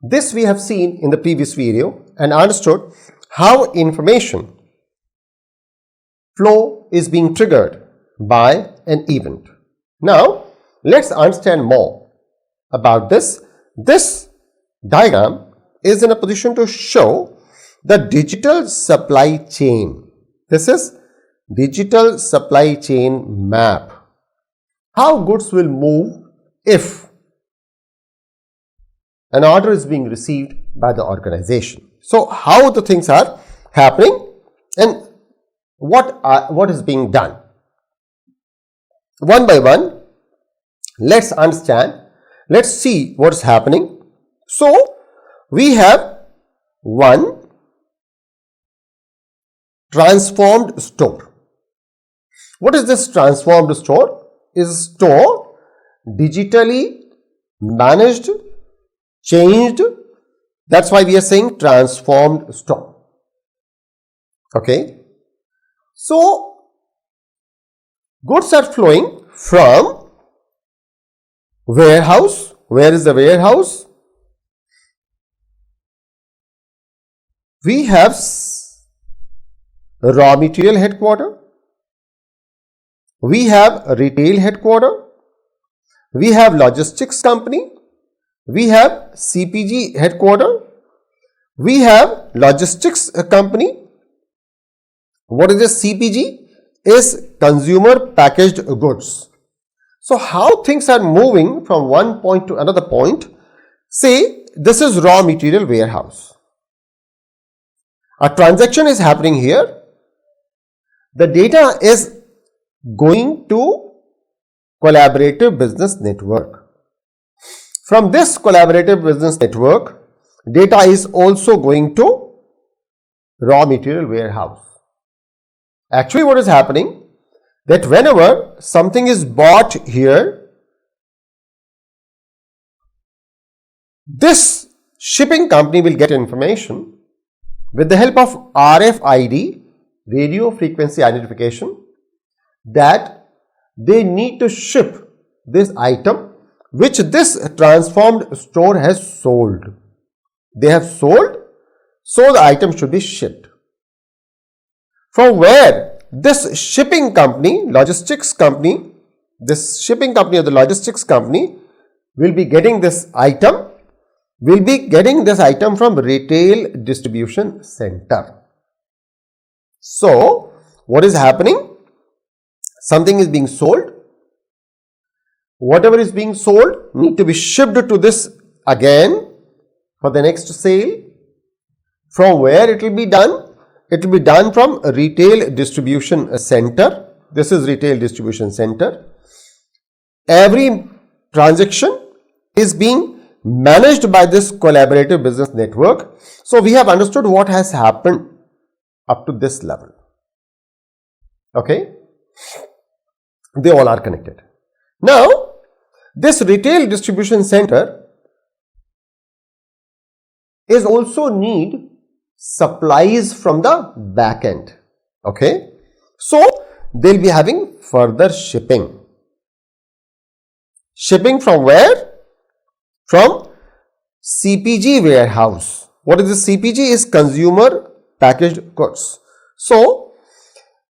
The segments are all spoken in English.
This we have seen in the previous video and understood how information flow is being triggered by an event. Now, let's understand more about this. This diagram is in a position to show the digital supply chain. This is digital supply chain map. How goods will move if an order is being received by the organization. So, how the things are happening and what is being done. One by one, let's understand. Let's see what is happening. So, we have one transformed store. What is this transformed store? Is a store digitally managed, changed. That's why we are saying transformed store. Okay. So, goods are flowing from warehouse. Where is the warehouse? We have raw material headquarter. We have a retail headquarter. We have logistics company. We have CPG headquarter. We have logistics company. What is this CPG? Is consumer packaged goods. So, how things are moving from one point to another point? Say, this is raw material warehouse. A transaction is happening here. The data is going to collaborative business network. From this collaborative business network, data is also going to raw material warehouse. Actually, what is happening? That whenever something is bought here, this shipping company will get information with the help of RFID, radio frequency identification, that they need to ship this item which this transformed store has sold. They have sold, so the item should be shipped. From where this shipping company, logistics company, this shipping company or the logistics company will be getting this item, from retail distribution center. So, what is happening? Something is being sold. Whatever is being sold need to be shipped to this again for the next sale. From where it will be done? It will be done from a retail distribution center. This is retail distribution center. Every transaction is being managed by this collaborative business network. So, we have understood what has happened up to this level. Okay. They all are connected. Now, this retail distribution center is also need supplies from the back end. Okay. So, they will be having further shipping. Shipping from where? From CPG warehouse. What is the CPG? Is consumer packaged goods. So,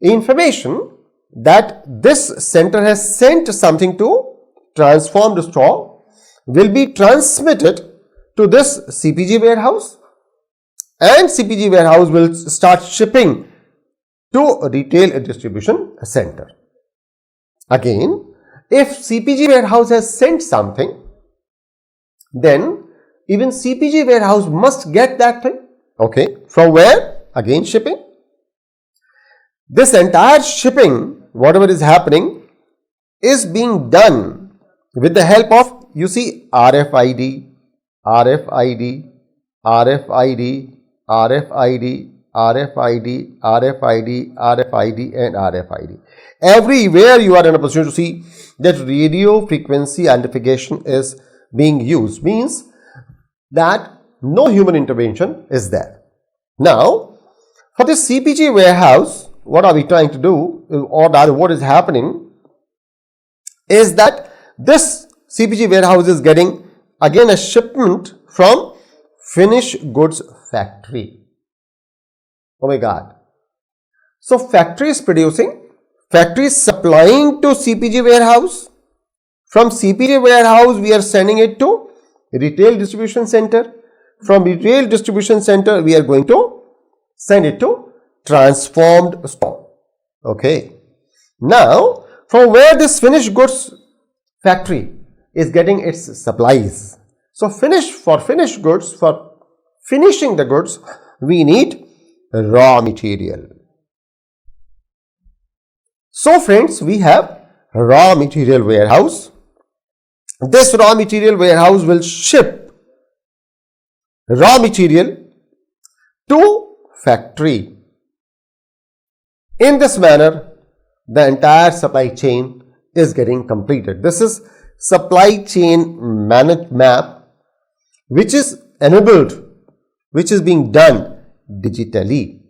information that this center has sent something to transformed store will be transmitted to this CPG warehouse, and CPG warehouse will start shipping to a retail distribution center. Again, if CPG warehouse has sent something, then even CPG warehouse must get that thing. Okay, from where? Again shipping. This entire shipping, whatever is happening, is being done with the help of, you see, RFID, RFID, RFID, RFID, RFID, RFID, RFID and RFID. Everywhere you are in a position to see that radio frequency identification is being used, means that no human intervention is there. Now, for this CPG warehouse, what are we trying to do, or rather what is happening is that this CPG warehouse is getting again a shipment from finished goods factory. Oh my God. So factory is producing, factory is supplying to CPG warehouse. From CPG warehouse, we are sending it to retail distribution center. From retail distribution center, we are going to send it to transformed store. Okay. Now, from where this finished goods factory is getting its supplies. So, for finished goods, for finishing the goods, we need raw material. So, friends, we have raw material warehouse. This raw material warehouse will ship raw material to factory. In this manner, the entire supply chain is getting completed. This is supply chain map, which is enabled, which is being done digitally.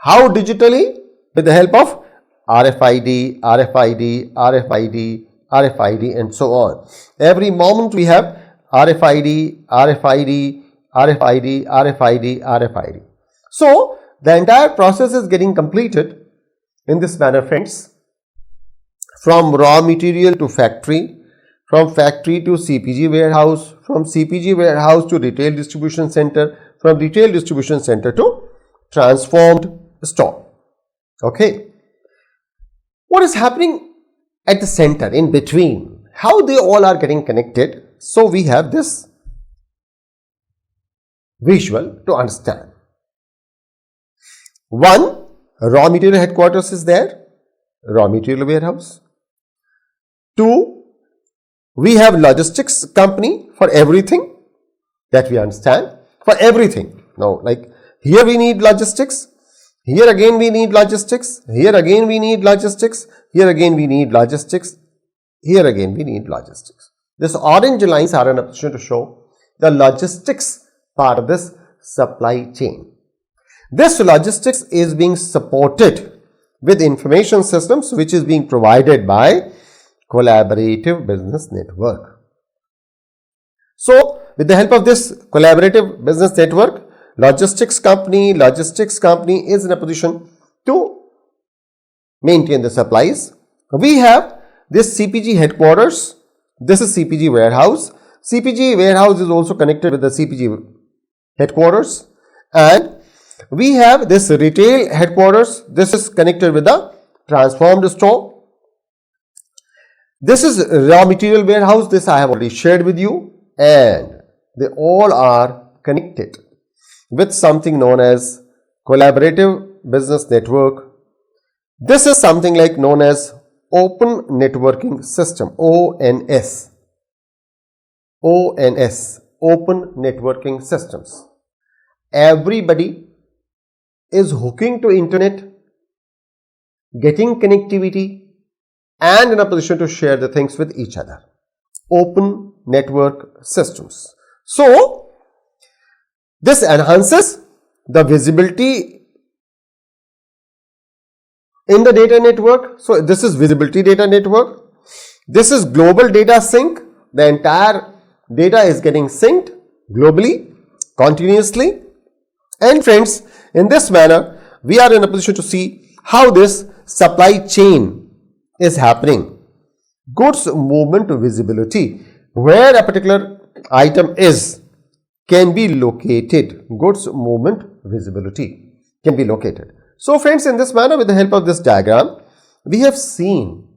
How digitally? With the help of RFID, RFID, RFID, RFID, and so on. Every moment we have RFID, RFID, RFID, RFID, RFID. So, the entire process is getting completed in this manner, friends. From raw material to factory, from factory to CPG warehouse, from CPG warehouse to retail distribution center, from retail distribution center to transformed store. Okay. What is happening at the center, in between? How they all are getting connected? So, we have this visual to understand. One, raw material headquarters is there, raw material warehouse. Two, we have logistics company for everything that we understand, for everything. Now, like here we need logistics, here again we need logistics, here again we need logistics, here again we need logistics, here again we need logistics. This orange lines are an option to show the logistics part of this supply chain. This logistics is being supported with information systems which is being provided by collaborative business network. So, with the help of this collaborative business network, logistics company is in a position to maintain the supplies. We have this CPG headquarters. This is CPG warehouse. CPG warehouse is also connected with the CPG headquarters, and we have this retail headquarters. This is connected with the transformed store. This is raw material warehouse. This I have already shared with you, and they all are connected with something known as collaborative business network. This is something like known as open networking system, ONS. ONS, open networking systems. Everybody is hooking to internet, getting connectivity, and in a position to share the things with each other. Open network systems. So, this enhances the visibility in the data network. So, this is visibility data network. This is global data sync. The entire data is getting synced globally, continuously. And friends, in this manner, we are in a position to see how this supply chain is happening. Goods movement to visibility, where a particular item is, can be located. Goods movement visibility can be located. So friends, in this manner, with the help of this diagram, we have seen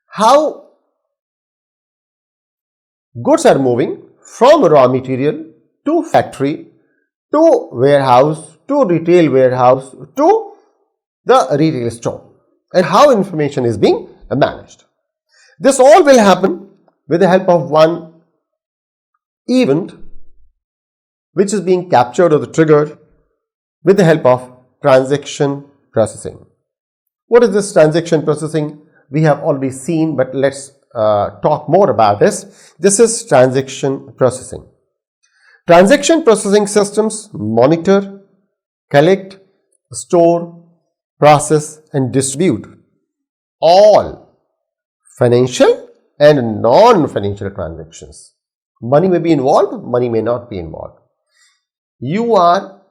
how goods are moving from raw material to factory, to warehouse, to retail warehouse, to the retail store, and how information is being managed. This all will happen with the help of one event which is being captured or triggered with the help of transaction processing. What is this transaction processing? We have already seen, but let's talk more about this. This is transaction processing. Transaction processing systems monitor, collect, store, process, and distribute all financial and non-financial transactions. Money may be involved, money may not be involved. You are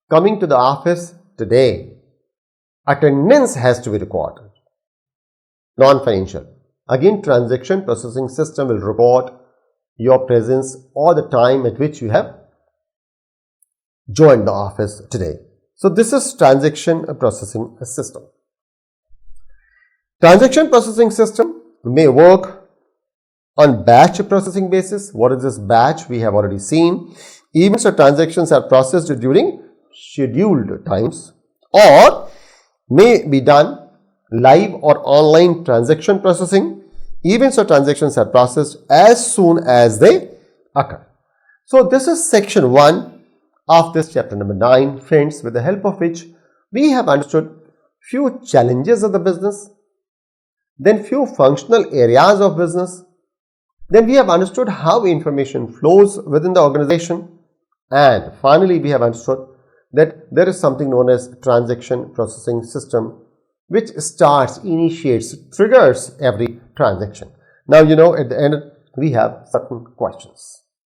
coming to the office today. Attendance has to be recorded. Non-financial. Again, transaction processing system will record your presence or the time at which you have joined the office today. So this is transaction processing system. Transaction processing system may work on batch processing basis. What is this batch? We have already seen. Events or transactions are processed during scheduled times or may be done live or online transaction processing. Events or transactions are processed as soon as they occur. So this is section 1 of this chapter number 9, friends, with the help of which we have understood few challenges of the business, then few functional areas of business, then we have understood how information flows within the organization, and finally we have understood that there is something known as transaction processing system which starts, initiates, triggers every transaction. Now, at the end we have certain questions.